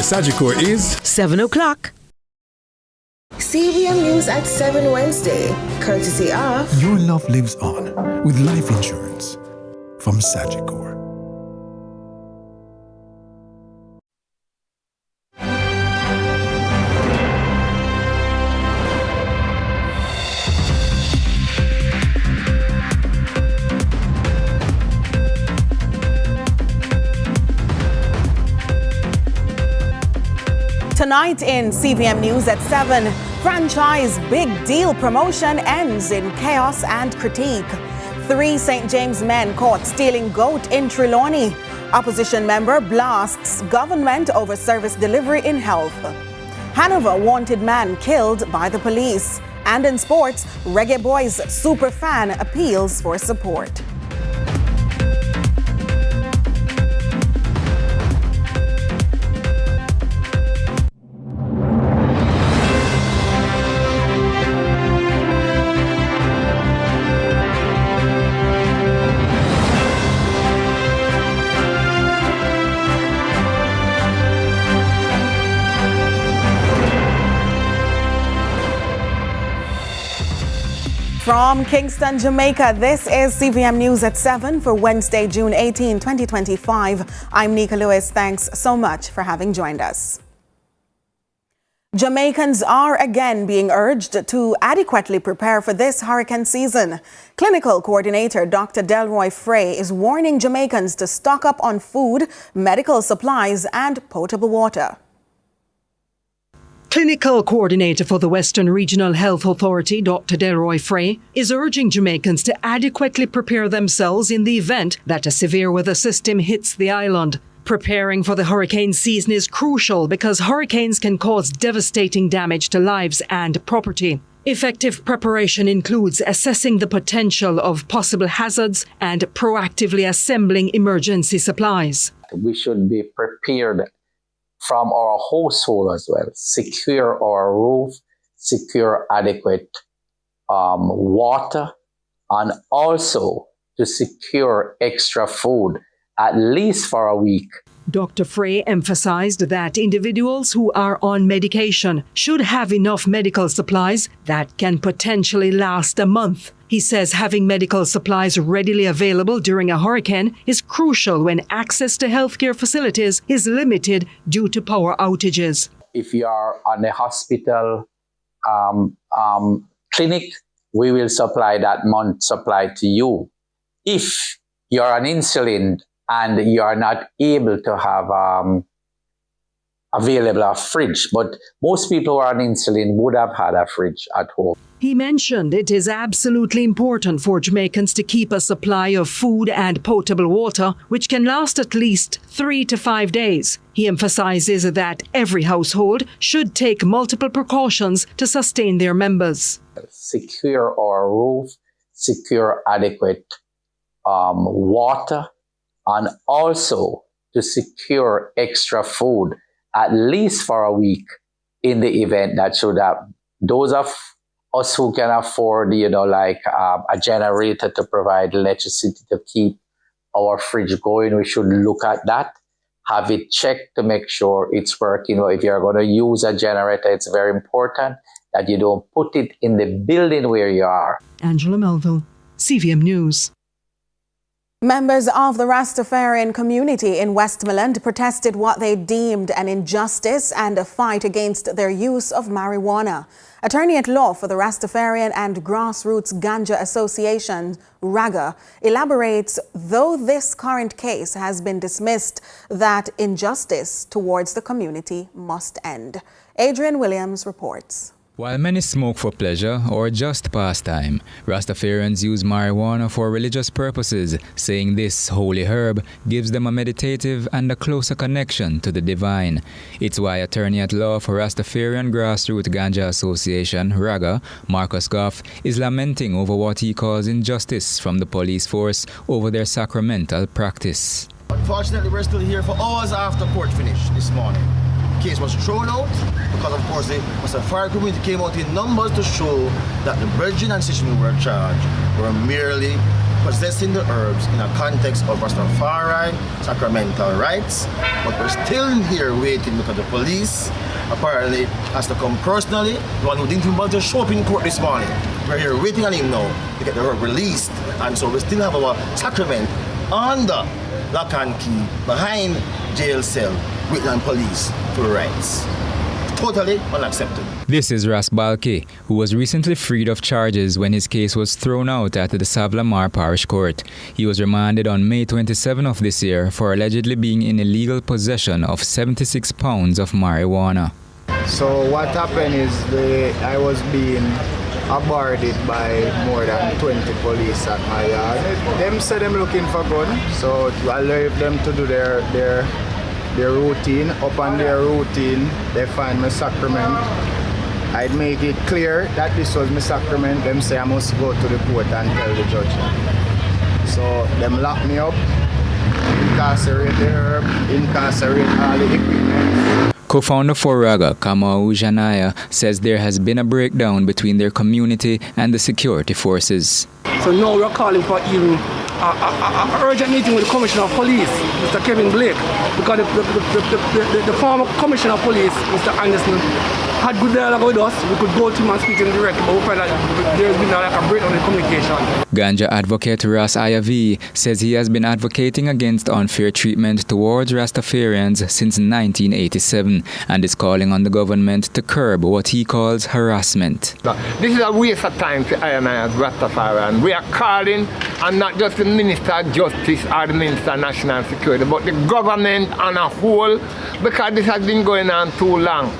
Sagicor is 7 o'clock. CVM News at 7 Wednesday, courtesy of Your Love Lives On with life insurance from Sagicor. Tonight in CVM News at 7, franchise big deal promotion ends in chaos and critique. 3 St. James men caught stealing goat in Trelawney. Opposition member blasts government over service delivery in health. Hanover wanted man killed by the police. And in sports, Reggae Boys superfan appeals for support. From Kingston, Jamaica, this is CVM News at 7 for Wednesday, June 18, 2025. I'm Nika Lewis. Thanks so much for having joined us. Jamaicans are again being urged to adequately prepare for this hurricane season. Clinical coordinator Dr. Delroy Frey is warning Jamaicans to stock up on food, medical supplies, and potable water. Clinical coordinator for the Western Regional Health Authority, Dr. Delroy Frey, is urging Jamaicans to adequately prepare themselves in the event that a severe weather system hits the island. Preparing for the hurricane season is crucial because hurricanes can cause devastating damage to lives and property. Effective preparation includes assessing the potential of possible hazards and proactively assembling emergency supplies. We should be prepared from our household as well. Secure our roof, secure adequate water, and also to secure extra food, at least for a week. Dr. Frey emphasized that individuals who are on medication should have enough medical supplies that can potentially last a month. He says having medical supplies readily available during a hurricane is crucial when access to healthcare facilities is limited due to power outages. If you are on a hospital clinic, we will supply that month supply to you. If you're on insulin and you are not able to have available a fridge, but most people who are on insulin would have had a fridge at home. He mentioned it is absolutely important for Jamaicans to keep a supply of food and potable water, which can last at least 3 to 5 days. He emphasizes that every household should take multiple precautions to sustain their members. Secure our roof, secure adequate water, and also to secure extra food, at least for a week in the event that should have. Those of us who can afford, a generator to provide electricity to keep our fridge going, we should look at that, have it checked to make sure it's working. If you're going to use a generator, it's very important that you don't put it in the building where you are. Angela Melville, CVM News. Members of the Rastafarian community in Westmoreland protested what they deemed an injustice and a fight against their use of marijuana. Attorney at law for the Rastafarian and Grassroots Ganja Association, RAGA, elaborates, though this current case has been dismissed, that injustice towards the community must end. Adrian Williams reports. While many smoke for pleasure or just pastime, Rastafarians use marijuana for religious purposes, saying this holy herb gives them a meditative and a closer connection to the divine. It's why attorney at law for Rastafarian Grassroots Ganja Association, RAGA, Marcus Goff, is lamenting over what he calls injustice from the police force over their sacramental practice. Unfortunately, we're still here for hours after court finish this morning. The case was thrown out because, of course, the Rastafari community came out in numbers to show that the brethren and sisters who were charged were merely possessing the herbs in a context of Rastafari, sacramental rites, but we're still here waiting because the police apparently has to come personally. The one who didn't even bother to show up in court this morning. We're here waiting on him now to get the herb released, and so we still have our sacrament under lock and key behind jail cell with the police for rights. Totally unacceptable. This is Ras Balki, who was recently freed of charges when his case was thrown out at the Savlamar Parish Court. He was remanded on May 27 of this year for allegedly being in illegal possession of 76 pounds of marijuana. So what happened is I was being aborted by more than 20 police at my yard. Them said them looking for gun, so I left them to do their routine. Upon their routine, they find my sacrament. I'd make it clear that this was my sacrament. Them say I must go to the court and tell the judge. So them lock me up, incarcerate the herb, incarcerate all the equipment. Co-founder for Raga, Kamau Janaya, says there has been a breakdown between their community and the security forces. So now we're calling for even an urgent meeting with the Commissioner of Police, Mr. Kevin Blake, because the former Commissioner of Police, Mr. Anderson, had good dialogue with us. We could go to him and speak to him directly, but we find that there's been like a breakdown in communication. Ganja advocate Ras Ayavi says he has been advocating against unfair treatment towards Rastafarians since 1987 and is calling on the government to curb what he calls harassment. This is a waste of time for I and I as Rastafarian. We are calling, and not just the Minister of Justice or the Minister of National Security, but the government on a whole, because this has been going on too long.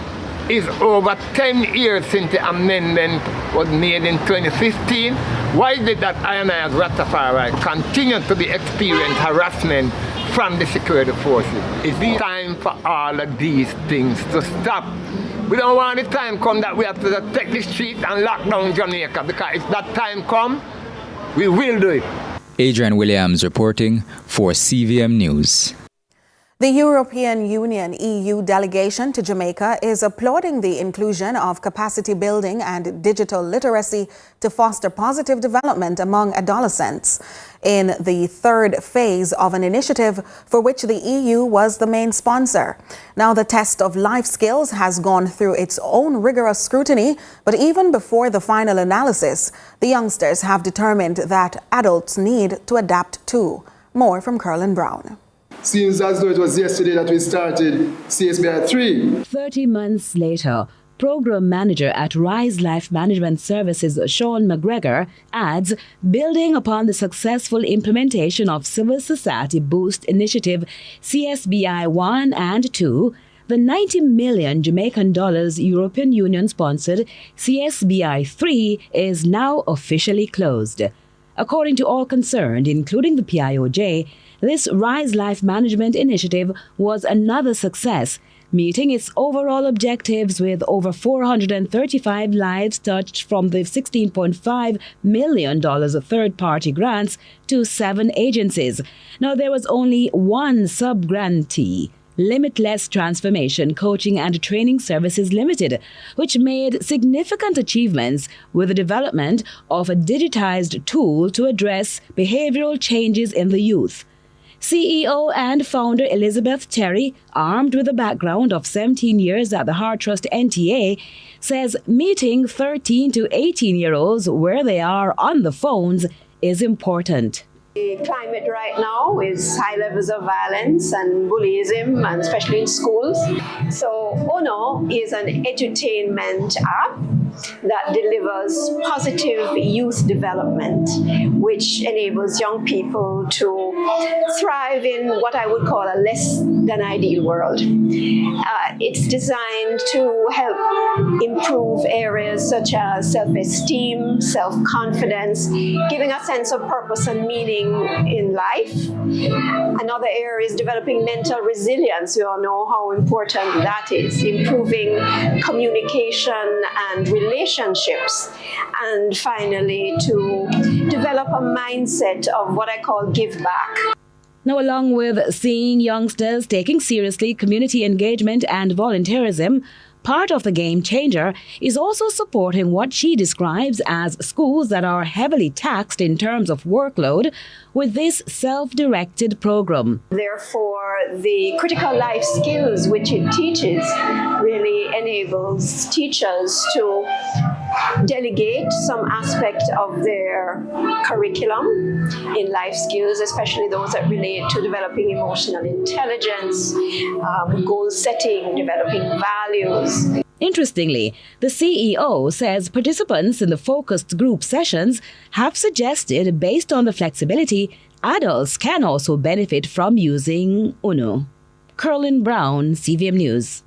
It's over 10 years since the amendment was made in 2015. Why is it that I and I as Rastafari continue to be experiencing harassment from the security forces? It's time for all of these things to stop. We don't want the time come that we have to take the streets and lock down Jamaica, because if that time come, we will do it. Adrian Williams reporting for CVM News. The European Union EU delegation to Jamaica is applauding the inclusion of capacity building and digital literacy to foster positive development among adolescents in the third phase of an initiative for which the EU was the main sponsor. Now, the test of life skills has gone through its own rigorous scrutiny, but even before the final analysis, the youngsters have determined that adults need to adapt too. More from Curlin Brown. Seems as though it was yesterday that we started CSBI 3. 30 months later, Program Manager at Rise Life Management Services, Sean McGregor, adds, building upon the successful implementation of Civil Society Boost Initiative CSBI 1 and 2, the $90 million Jamaican dollars European Union-sponsored CSBI 3 is now officially closed. According to all concerned, including the PIOJ, this Rise Life Management Initiative was another success, meeting its overall objectives with over 435 lives touched from the $16.5 million of third-party grants to 7 agencies. Now, there was only one sub-grantee, Limitless Transformation Coaching and Training Services Limited, which made significant achievements with the development of a digitized tool to address behavioral changes in the youth. CEO and founder Elizabeth Terry, armed with a background of 17 years at the Heart Trust NTA, says meeting 13 to 18-year-olds where they are on the phones is important. The climate right now is high levels of violence and bullyism, and especially in schools. So Ono is an edutainment app that delivers positive youth development, which enables young people to thrive in what I would call a less than ideal world. It's designed to help improve areas such as self-esteem, self-confidence, giving a sense of purpose and meaning in life. Another area is developing mental resilience. We all know how important that is, improving communication and relationships, and finally to develop a mindset of what I call give back. Now, along with seeing youngsters taking seriously community engagement and volunteerism, Part of the game changer is also supporting what she describes as schools that are heavily taxed in terms of workload with this self-directed program. Therefore, the critical life skills which it teaches really enables teachers to delegate some aspect of their curriculum in life skills, especially those that relate to developing emotional intelligence, goal setting, developing values. Interestingly, the CEO says participants in the focused group sessions have suggested, based on the flexibility, adults can also benefit from using UNO. Curlin Brown, CVM News.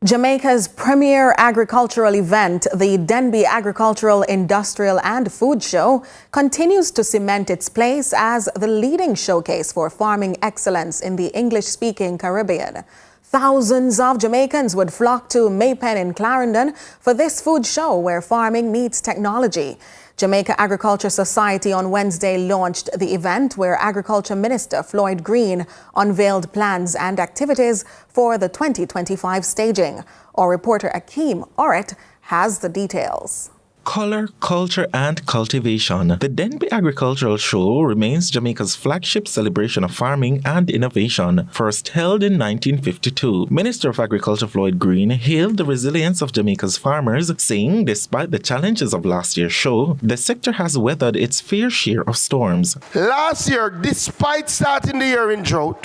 Jamaica's premier agricultural event, the Denby Agricultural, Industrial and Food Show, continues to cement its place as the leading showcase for farming excellence in the English-speaking Caribbean. Thousands of Jamaicans would flock to Maypen in Clarendon for this food show where farming meets technology. Jamaica Agriculture Society on Wednesday launched the event where Agriculture Minister Floyd Green unveiled plans and activities for the 2025 staging. Our reporter Akeem Oret has the details. Color, culture and cultivation. The Denby Agricultural Show remains Jamaica's flagship celebration of farming and innovation, first held in 1952. Minister of Agriculture Floyd Green hailed the resilience of Jamaica's farmers, saying despite the challenges of last year's show, the sector has weathered its fair share of storms. Last year, despite starting the year in drought,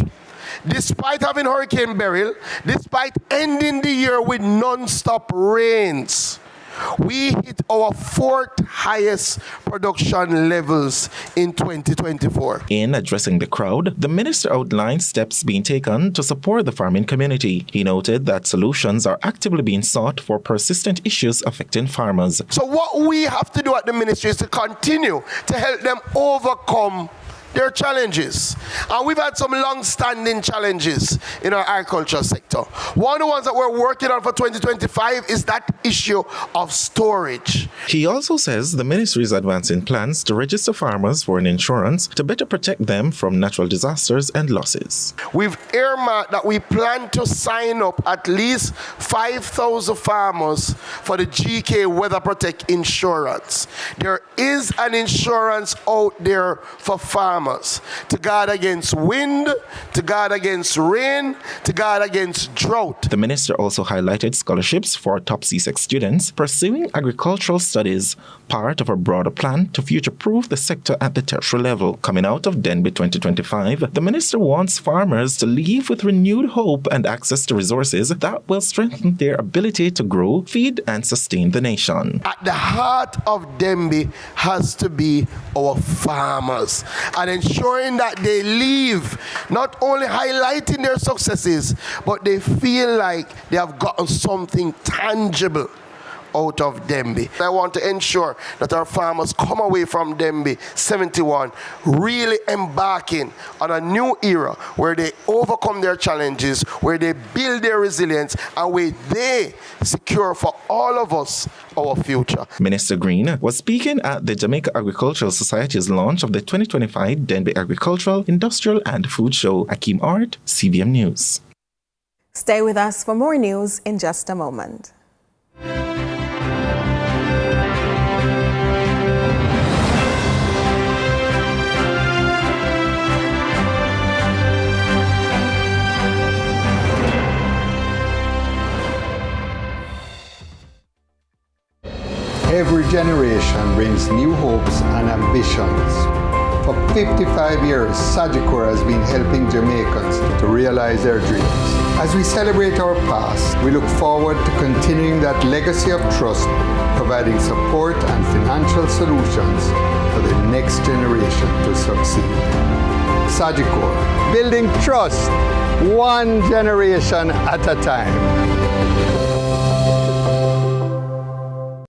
despite having Hurricane Beryl, despite ending the year with non-stop rains, we hit our fourth highest production levels in 2024. In addressing the crowd, the minister outlined steps being taken to support the farming community. He noted that solutions are actively being sought for persistent issues affecting farmers. So what we have to do at the ministry is to continue to help them overcome their challenges. And we've had some long-standing challenges in our agriculture sector. One of the ones that we're working on for 2025 is that issue of storage. He also says the ministry is advancing plans to register farmers for an insurance to better protect them from natural disasters and losses. We've earmarked that we plan to sign up at least 5,000 farmers for the GK Weather Protect insurance. There is an insurance out there for farmers to guard against wind, to guard against rain, to guard against drought. The minister also highlighted scholarships for top C6 students pursuing agricultural studies, part of a broader plan to future-proof the sector at the tertiary level. Coming out of Denby 2025, the minister wants farmers to leave with renewed hope and access to resources that will strengthen their ability to grow, feed, and sustain the nation. At the heart of Denby has to be our farmers, and ensuring that they leave not only highlighting their successes, but they feel like they have gotten something tangible out of Denby. I want to ensure that our farmers come away from Denby 71 really embarking on a new era where they overcome their challenges, where they build their resilience, and where they secure for all of us our future. Minister Green was speaking at the Jamaica Agricultural Society's launch of the 2025 Denby Agricultural, Industrial and Food Show. Akeem Art, CVM News. Stay with us for more news in just a moment. Every generation brings new hopes and ambitions. For 55 years, Sagicor has been helping Jamaicans to realize their dreams. As we celebrate our past, we look forward to continuing that legacy of trust, providing support and financial solutions for the next generation to succeed. Sagicor, building trust, one generation at a time.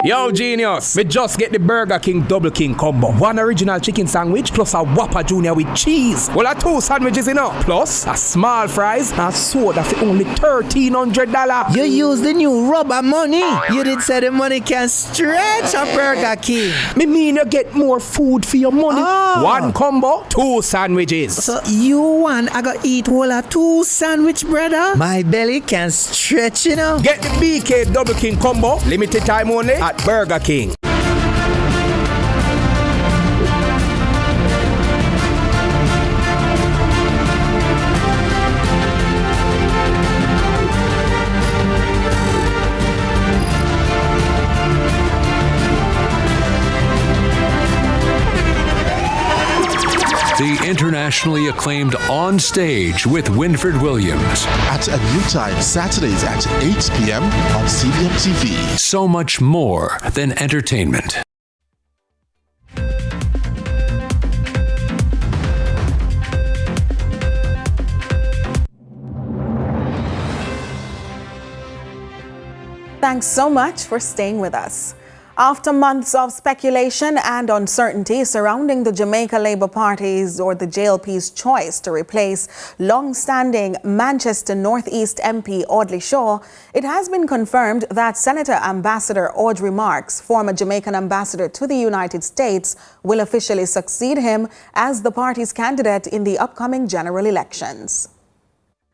Yo, genius! We just get the Burger King Double King combo. One original chicken sandwich plus a Whopper Junior with cheese. Well, 2 sandwiches plus a small fries and soda for only $1,300. You use the new rubber money. You did say the money can stretch a Burger King. Me mean you get more food for your money. One combo, 2 sandwiches. So you want I gotta eat whole of 2 sandwich, brother? My belly can stretch, you know. Get the BK Double King combo, limited time only at Burger King. The internationally acclaimed On Stage with Winfred Williams. At a new time, Saturdays at 8 p.m. on CVM TV. So much more than entertainment. Thanks so much for staying with us. After months of speculation and uncertainty surrounding the Jamaica Labour Party's or the JLP's choice to replace long-standing Manchester North East MP Audley Shaw, it has been confirmed that Senator Ambassador Audrey Marks, former Jamaican ambassador to the United States, will officially succeed him as the party's candidate in the upcoming general elections.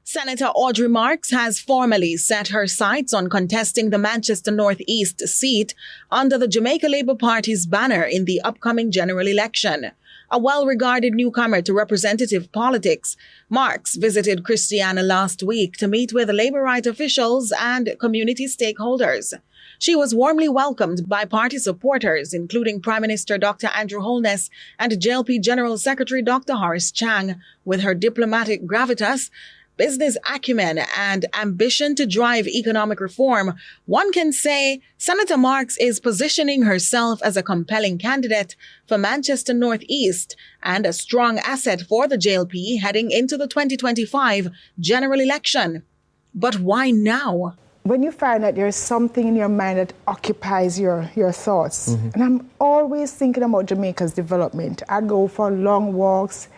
Senator Audrey Marks has formally set her sights on contesting the Manchester North East seat under the Jamaica Labour Party's banner in the upcoming general election. A well-regarded newcomer to representative politics, Marks visited Christiana last week to meet with Labour right officials and community stakeholders. She was warmly welcomed by party supporters, including Prime Minister Dr. Andrew Holness and JLP General Secretary Dr. Horace Chang. With her diplomatic gravitas, business acumen and ambition to drive economic reform, one can say Senator Marks is positioning herself as a compelling candidate for Manchester North East and a strong asset for the JLP heading into the 2025 general election. But why now? When you find that there's something in your mind that occupies your thoughts, and I'm always thinking about Jamaica's development. I go for long walks,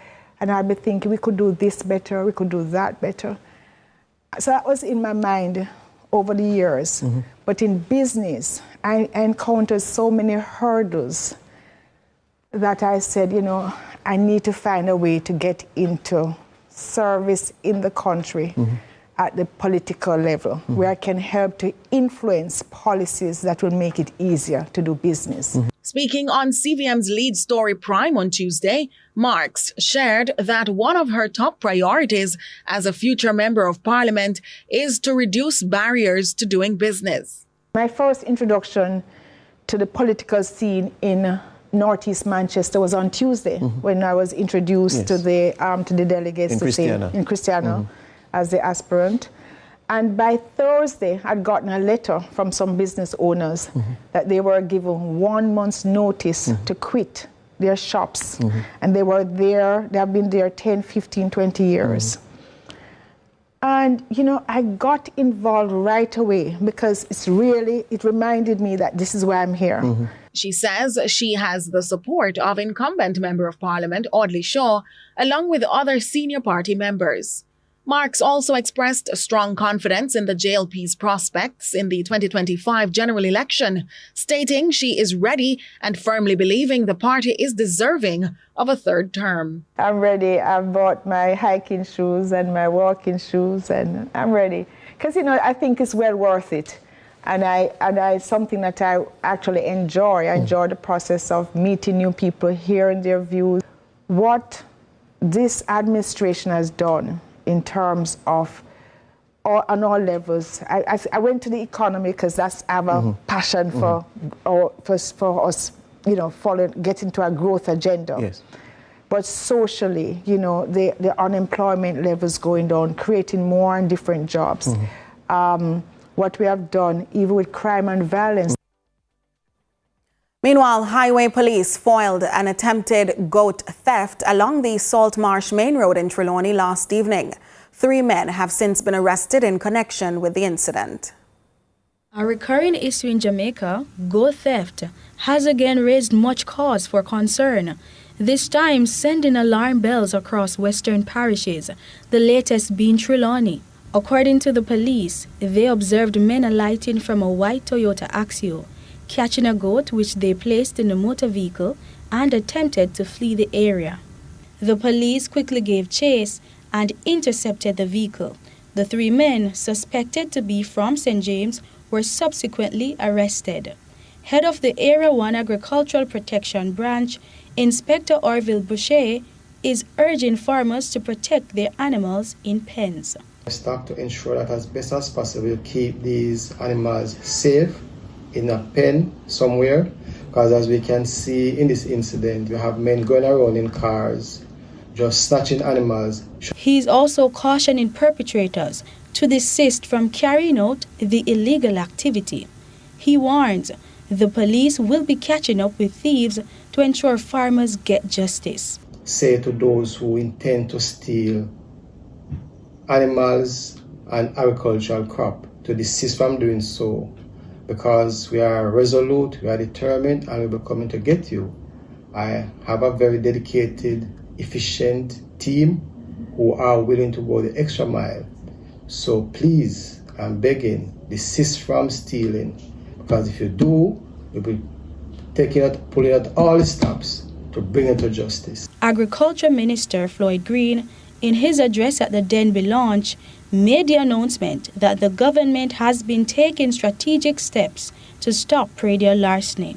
and I'll be thinking, we could do this better, we could do that better. So that was in my mind over the years. But in business, I encountered so many hurdles that I said, you know, I need to find a way to get into service in the country at the political level, where I can help to influence policies that will make it easier to do business. Speaking on CVM's Lead Story Prime on Tuesday, Marks shared that one of her top priorities as a future Member of Parliament is to reduce barriers to doing business. My first introduction to the political scene in Northeast Manchester was on Tuesday, when I was introduced to the delegates in Christiana as the aspirant. And by Thursday, I'd gotten a letter from some business owners that they were given 1 month's notice to quit their shops. And they were there, they have been there 10, 15, 20 years. And, you know, I got involved right away because it reminded me that this is why I'm here. She says she has the support of incumbent Member of Parliament Audley Shaw, along with other senior party members. Marks also expressed strong confidence in the JLP's prospects in the 2025 general election, stating she is ready and firmly believing the party is deserving of a third term. I'm ready. I've bought my hiking shoes and my walking shoes, and I'm ready. Because, you know, I think it's well worth it. And I something that I actually enjoy. I enjoy the process of meeting new people, hearing their views. What this administration has done in terms of, on all levels. I went to the economy because I have a passion for us, you know, getting to a growth agenda. Yes. But socially, you know, the unemployment levels going down, creating more and different jobs. What we have done, even with crime and violence. Meanwhile, highway police foiled an attempted goat theft along the Saltmarsh Main Road in Trelawney last evening. 3 men have since been arrested in connection with the incident. A recurring issue in Jamaica, goat theft, has again raised much cause for concern, this time sending alarm bells across western parishes, the latest being Trelawney. According to the police, they observed men alighting from a white Toyota Axio, catching a goat which they placed in a motor vehicle and attempted to flee the area. The police quickly gave chase and intercepted the vehicle. The 3 men, suspected to be from St. James, were subsequently arrested. Head of the Area 1 Agricultural Protection Branch, Inspector Orville Boucher, is urging farmers to protect their animals in pens. Stock to ensure that as best as possible you keep these animals safe in a pen somewhere, because as we can see in this incident, you have men going around in cars just snatching animals. He is also cautioning perpetrators to desist from carrying out the illegal activity. He warns the police will be catching up with thieves to ensure farmers get justice. Say to those who intend to steal animals and agricultural crop to desist from doing so, because we are resolute, we are determined, and we'll be coming to get you. I have a very dedicated, efficient team who are willing to go the extra mile. So please, I'm begging, desist from stealing, because if you do, we'll be pulling out all the stops to bring it to justice. Agriculture Minister Floyd Green, in his address at the Denby launch, made the announcement that the government has been taking strategic steps to stop predial larceny.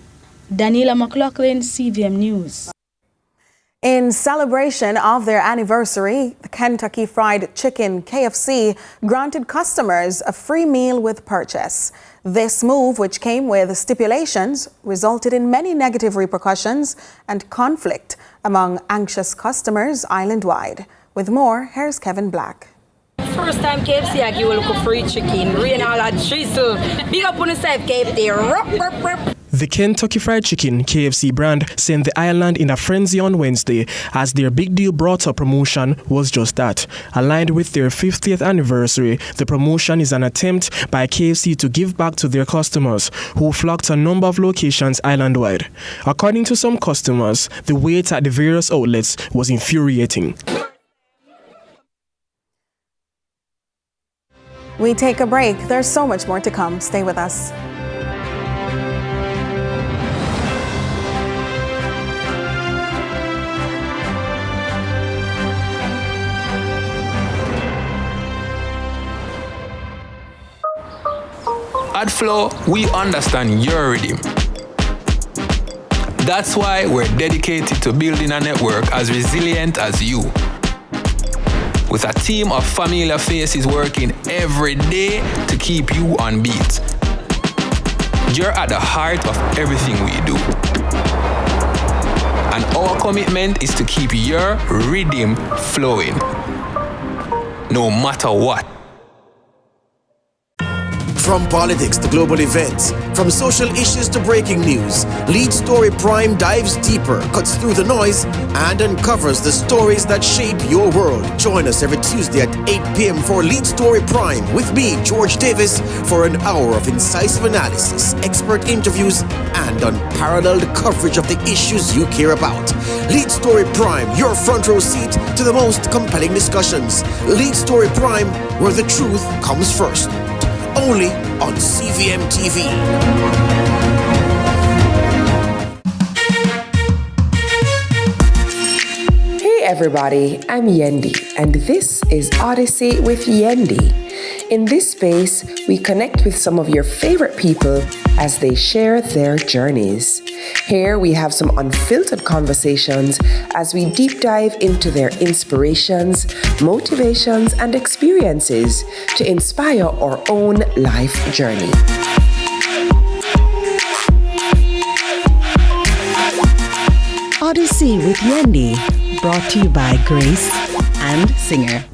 Daniela McLaughlin, CVM News. In celebration of their anniversary, the Kentucky Fried Chicken KFC granted customers a free meal with purchase. This move, which came with stipulations, resulted in many negative repercussions and conflict among anxious customers island-wide. With more, here's Kevin Black. First time KFC, I give a look free chicken. Rain all that drizzle. Big up on the side, KFC. The Kentucky Fried Chicken KFC brand sent the island in a frenzy on Wednesday as their Big Deal Brought Up promotion was just that. Aligned with their 50th anniversary, the promotion is an attempt by KFC to give back to their customers who flocked to a number of locations island-wide. According to some customers, the wait at the various outlets was infuriating. We take a break. There's so much more to come. Stay with us. At Flow, we understand your rhythm. That's why we're dedicated to building a network as resilient as you. With a team of familiar faces working every day to keep you on beat. You're at the heart of everything we do. And our commitment is to keep your rhythm flowing, no matter what. From politics to global events, from social issues to breaking news, Lead Story Prime dives deeper, cuts through the noise, and uncovers the stories that shape your world. Join us every Tuesday at 8 p.m. for Lead Story Prime with me, George Davis, for an hour of incisive analysis, expert interviews, and unparalleled coverage of the issues you care about. Lead Story Prime, your front row seat to the most compelling discussions. Lead Story Prime, where the truth comes first. Only on CVM TV. Hey everybody, I'm Yendi, and this is Odyssey with Yendi. In this space, we connect with some of your favorite people as they share their journeys. Here we have some unfiltered conversations as we deep dive into their inspirations, motivations, and experiences to inspire our own life journey. Odyssey with Yendi, brought to you by Grace and Singer.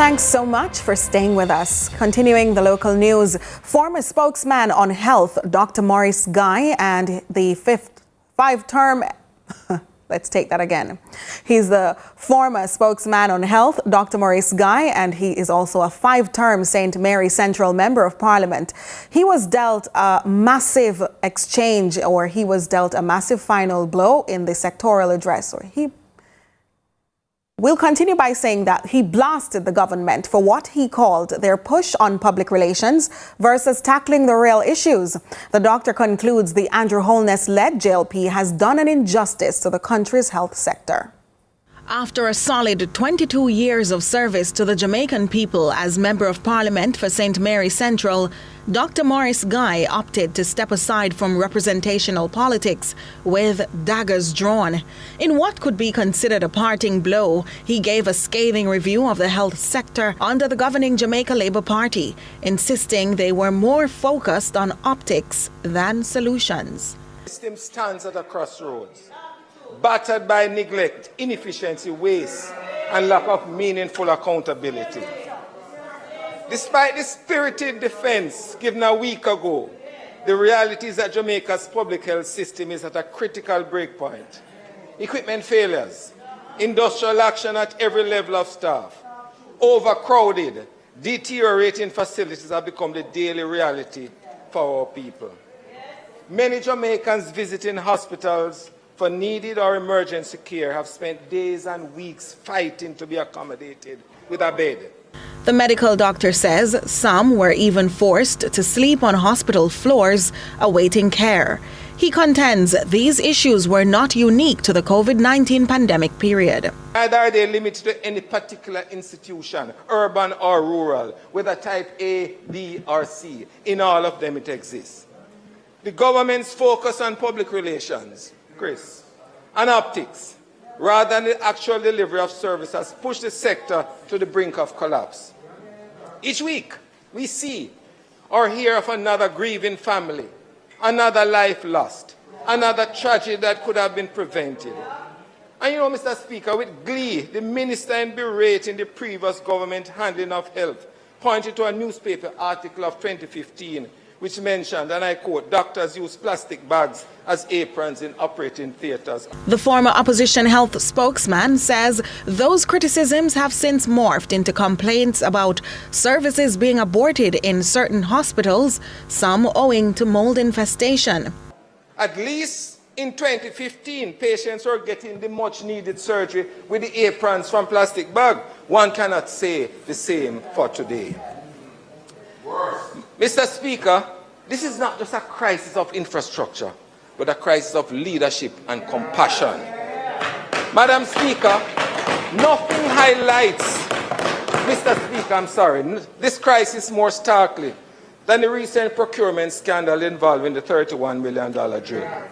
Thanks so much for staying with us. Continuing the local news, former spokesman on health, Dr. Maurice Guy, and the five-term... Let's take that again. He's the former spokesman on health, Dr. Maurice Guy, and he is also a 5-term St. Mary Central Member of Parliament. He was dealt a massive exchange, or he was dealt a massive final blow in the sectoral address, or We'll continue by saying that he blasted the government for what he called their push on public relations versus tackling the real issues. The doctor concludes the Andrew Holness-led JLP has done an injustice to the country's health sector. After a solid 22 years of service to the Jamaican people as Member of Parliament for St. Mary Central, Dr. Maurice Guy opted to step aside from representational politics with daggers drawn. In what could be considered a parting blow, he gave a scathing review of the health sector under the governing Jamaica Labour Party, insisting they were more focused on optics than solutions. The system stands at a crossroads, battered by neglect, inefficiency, waste, and lack of meaningful accountability. Despite the spirited defense given a week ago, the reality is that Jamaica's public health system is at a critical breakpoint. Equipment failures, industrial action at every level of staff, overcrowded, deteriorating facilities have become the daily reality for our people. Many Jamaicans visiting hospitals for needed or emergency care have spent days and weeks fighting to be accommodated with a bed. The medical doctor says some were even forced to sleep on hospital floors awaiting care. He contends these issues were not unique to the COVID-19 pandemic period. Neither are they limited to any particular institution, urban or rural, whether type A, B, or C. In all of them it exists. The government's focus on public relations, Chris, and optics, rather than the actual delivery of service, has pushed the sector to the brink of collapse. Each week, we see or hear of another grieving family, another life lost, another tragedy that could have been prevented. And you know, Mr. Speaker, with glee, the minister in berating the previous government handling of health pointed to a newspaper article of 2015 which mentioned, and I quote, doctors use plastic bags as aprons in operating theatres. The former opposition health spokesman says those criticisms have since morphed into complaints about services being aborted in certain hospitals, some owing to mold infestation. At least in 2015, patients were getting the much-needed surgery with the aprons from plastic bag. One cannot say the same for today. Mr. Speaker, this is not just a crisis of infrastructure, but a crisis of leadership and compassion. Madam Speaker, nothing highlights, this crisis more starkly than the recent procurement scandal involving the $31 million drill.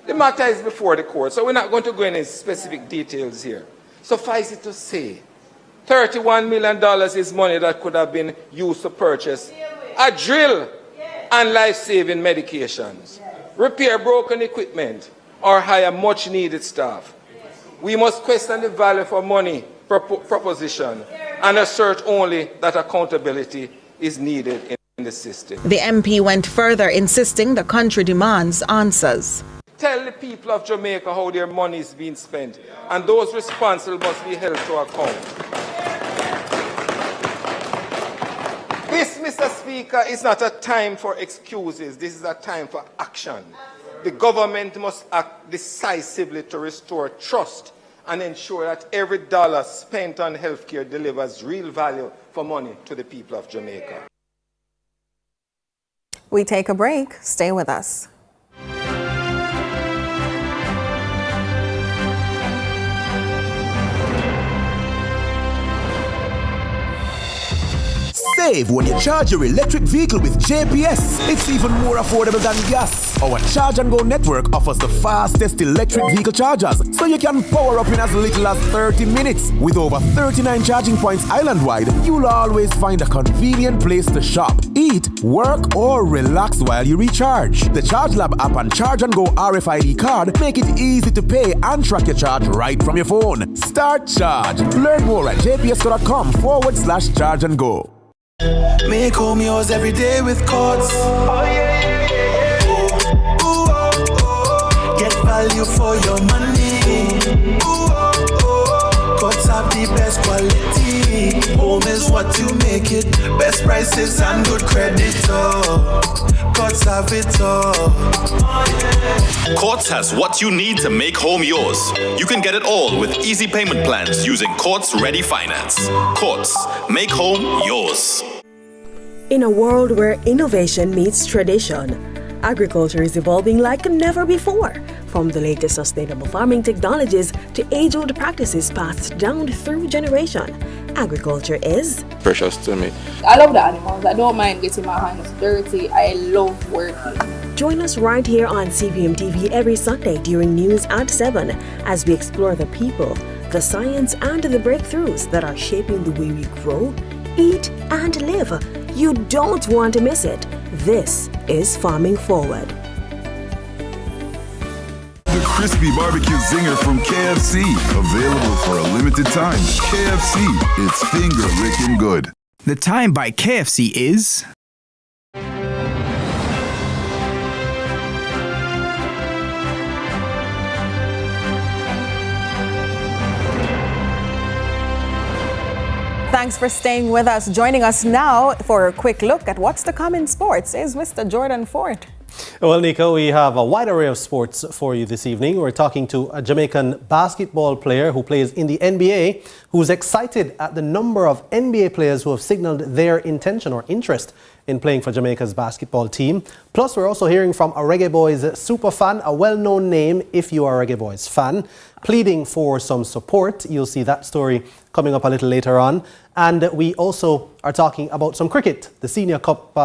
The matter is before the court, so we're not going to go into specific details here. Suffice it to say, $31 million is money that could have been used to purchase a drill and life-saving medications, repair broken equipment, or hire much-needed staff. We must question the value for money proposition and assert only that accountability is needed in the system. The MP went further, insisting the country demands answers. Tell the people of Jamaica how their money is being spent, and those responsible must be held to account. This, Mr. Speaker, is not a time for excuses. This is a time for action. The government must act decisively to restore trust and ensure that every dollar spent on healthcare delivers real value for money to the people of Jamaica. We take a break. Stay with us. Save when you charge your electric vehicle with JPS. It's even more affordable than gas. Our Charge and Go network offers the fastest electric vehicle chargers, so you can power up in as little as 30 minutes. With over 39 charging points island-wide, you'll always find a convenient place to shop, eat, work, or relax while you recharge. The Charge Lab app and Charge and Go RFID card make it easy to pay and track your charge right from your phone. Start Charge. Learn more at jpsco.com/charge and go. Make home yours every day with Courts. Oh yeah, yeah, yeah, yeah. Ooh, oh, oh. Get value for your money. Ooh, oh, oh. Courts have the best quality. Home is what you make it. Best prices and good credit. Oh, Courts have it all. Oh, yeah. Courts has what you need to make home yours. You can get it all with easy payment plans using Courts Ready Finance. Courts, make home yours. In a world where innovation meets tradition, agriculture is evolving like never before. From the latest sustainable farming technologies to age-old practices passed down through generation, agriculture is precious to me. I love the animals. I don't mind getting my hands dirty. I love working. Join us right here on CVM TV every Sunday during news at 7 as we explore the people, the science, and the breakthroughs that are shaping the way we grow, eat, and live. You don't want to miss it. This is Farming Forward. The crispy barbecue zinger from KFC. Available for a limited time. KFC, it's finger licking good. The time by KFC is... Thanks for staying with us. Joining us now for a quick look at what's to come in sports is Mr. Jordan Fort. Well, Nico, we have a wide array of sports for you this evening. We're talking to a Jamaican basketball player who plays in the NBA, who's excited at the number of NBA players who have signaled their intention or interest in playing for Jamaica's basketball team. Plus, we're also hearing from a Reggae Boys super fan, a well-known name if you are a Reggae Boys fan, pleading for some support. You'll see that story coming up a little later on. And we also are talking about some cricket, the Senior Cup.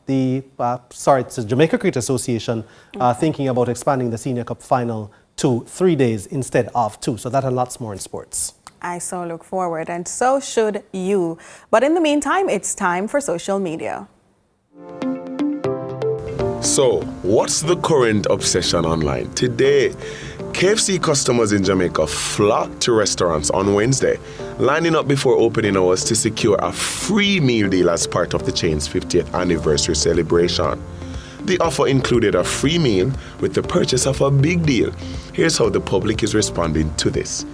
It's the Jamaica Cricket Association thinking about expanding the Senior Cup final to 3 days instead of 2. So that and lots more in sports. I so look forward, and so should you. But in the meantime, it's time for social media. So, what's the current obsession online? Today, KFC customers in Jamaica flocked to restaurants on Wednesday, lining up before opening hours to secure a free meal deal as part of the chain's 50th anniversary celebration. The offer included a free meal with the purchase of a big deal. Here's how the public is responding to this.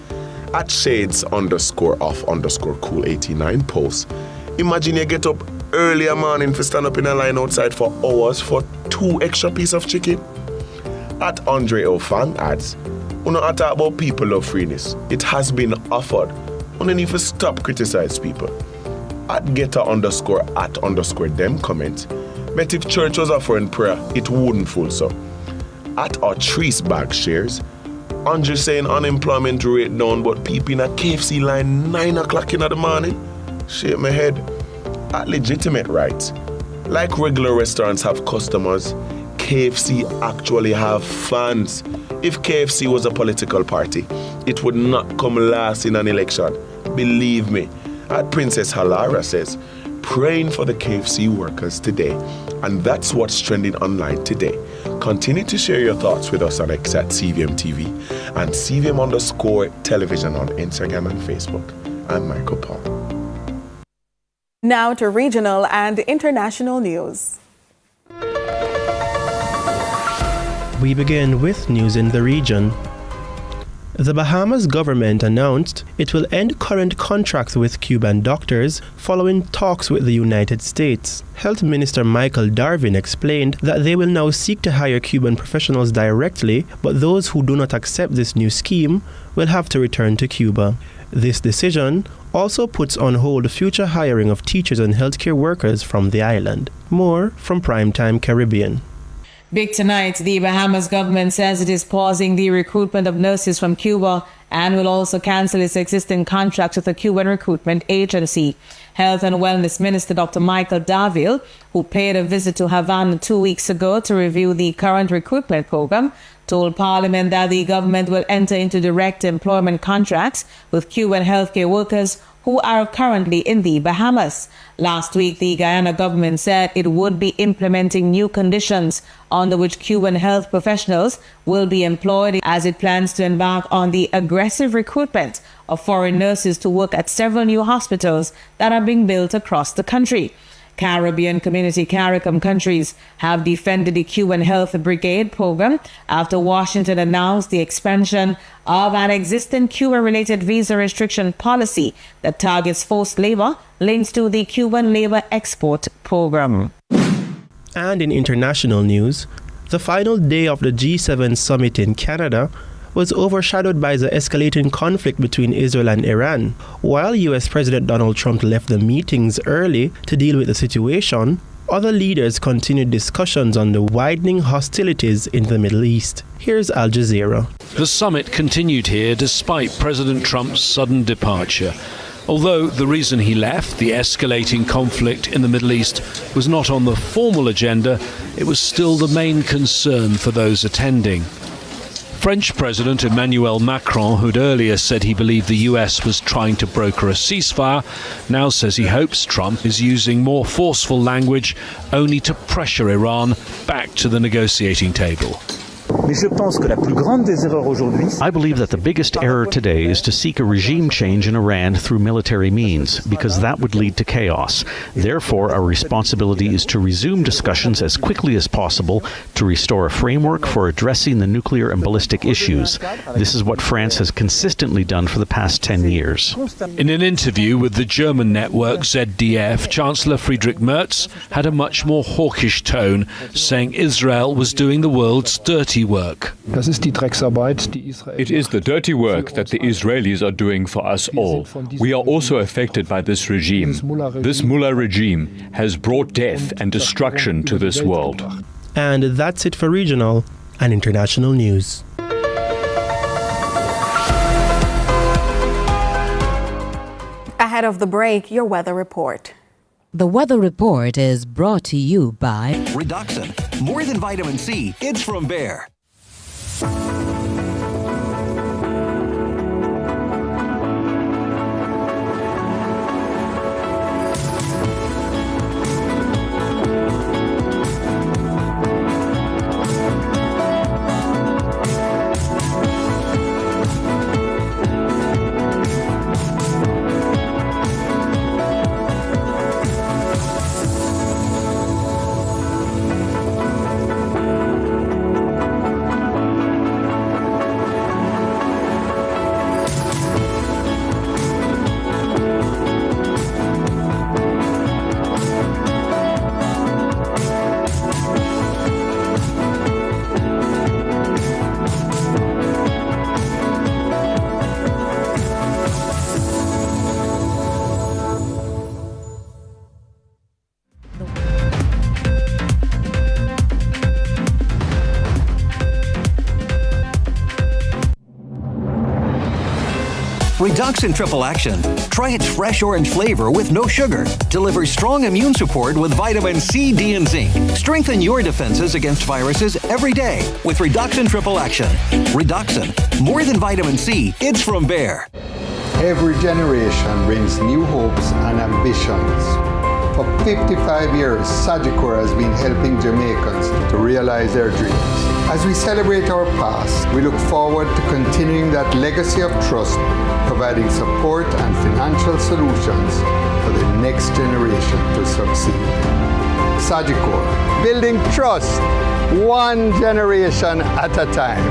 At shades_of_cool89 posts, imagine you get up early morning for stand up in a line outside for hours for 2 extra pieces of chicken. At Andre O'Fan adds, "We not talk about people love freeness. It has been offered. We don't need to stop criticize people." At Getter_@_them comment, "Bet if church was offering prayer, it wouldn't fool so." At Artrice Bag shares, Andre saying unemployment rate down, but people in a KFC line 9 o'clock in the morning. Shake my head. At Legitimate Rights, like regular restaurants have customers, KFC actually have fans. If KFC was a political party, it would not come last in an election. Believe me. At Princess Halara says, praying for the KFC workers today. And that's what's trending online today. Continue to share your thoughts with us on X at CVM TV and CVM_television on Instagram and Facebook. I'm Michael Paul. Now to regional and international news. We begin with news in the region. The Bahamas government announced it will end current contracts with Cuban doctors following talks with the United States. Health Minister Michael Darvin explained that they will now seek to hire Cuban professionals directly, but those who do not accept this new scheme will have to return to Cuba. This decision also puts on hold future hiring of teachers and healthcare workers from the island. More from Primetime Caribbean. Big tonight, the Bahamas government says it is pausing the recruitment of nurses from Cuba and will also cancel its existing contracts with the Cuban recruitment agency. Health and Wellness Minister Dr. Michael Davil, who paid a visit to Havana 2 weeks ago to review the current recruitment program, told Parliament that the government will enter into direct employment contracts with Cuban healthcare workers who are currently in the Bahamas. Last week, the Guyana government said it would be implementing new conditions under which Cuban health professionals will be employed as it plans to embark on the aggressive recruitment of foreign nurses to work at several new hospitals that are being built across the country. Caribbean Community CARICOM countries have defended the Cuban Health Brigade program after Washington announced the expansion of an existing Cuba-related visa restriction policy that targets forced labor linked to the Cuban labor export program. And in international news, the final day of the G7 summit in Canada was overshadowed by the escalating conflict between Israel and Iran. While US President Donald Trump left the meetings early to deal with the situation, other leaders continued discussions on the widening hostilities in the Middle East. Here's Al Jazeera. The summit continued here despite President Trump's sudden departure. Although the reason he left, the escalating conflict in the Middle East, was not on the formal agenda, it was still the main concern for those attending. French President Emmanuel Macron, who'd earlier said he believed the US was trying to broker a ceasefire, now says he hopes Trump is using more forceful language only to pressure Iran back to the negotiating table. I believe that the biggest error today is to seek a regime change in Iran through military means, because that would lead to chaos. Therefore, our responsibility is to resume discussions as quickly as possible to restore a framework for addressing the nuclear and ballistic issues. This is what France has consistently done for the past 10 years. In an interview with the German network ZDF, Chancellor Friedrich Merz had a much more hawkish tone, saying Israel was doing the world's dirty work. It is the dirty work that the Israelis are doing for us all. We are also affected by this regime. This Mullah regime has brought death and destruction to this world. And that's it for regional and international news. Ahead of the break, your weather report. The weather report is brought to you by Reduxin. More than vitamin C, it's from Bayer. Reduxin Triple Action. Try its fresh orange flavor with no sugar. Delivers strong immune support with vitamin C, D, and zinc. Strengthen your defenses against viruses every day with Reduxin Triple Action. Reduxin. More than vitamin C, it's from Bayer. Every generation brings new hopes and ambitions. For 55 years, Sagicor has been helping Jamaicans to realize their dreams. As we celebrate our past, we look forward to continuing that legacy of trust, providing support and financial solutions for the next generation to succeed. Sagicor, building trust, one generation at a time.